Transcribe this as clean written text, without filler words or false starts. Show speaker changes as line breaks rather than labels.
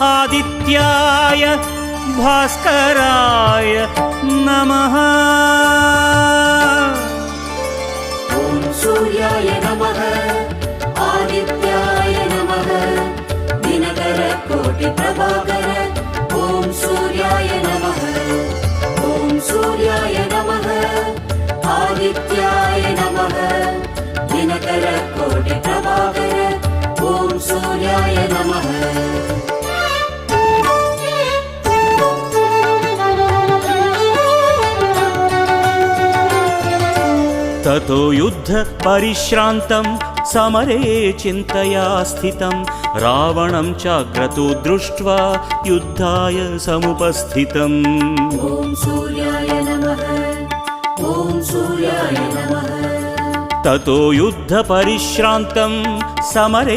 आदित्याय भास्कराय नमः।
ॐ सूर्याय नमः आदित्याय नमः दिनकर कोटि प्रभाकर। ॐ सूर्याय नमः ॐ सूर्याय नमः आदित्याय नमः दिनकर कोटि प्रभाकर। ॐ सूर्याय नमः।
ततो युद्ध परिश्रान्तं समरे चिन्तया स्थितं रावणं चाक्रतु दृष्ट्वा युद्धाय समुपस्थितम्।
ॐ सूर्याय नमः ॐ सूर्याय नमः।
ततो युद्ध परिश्रान्तं समरे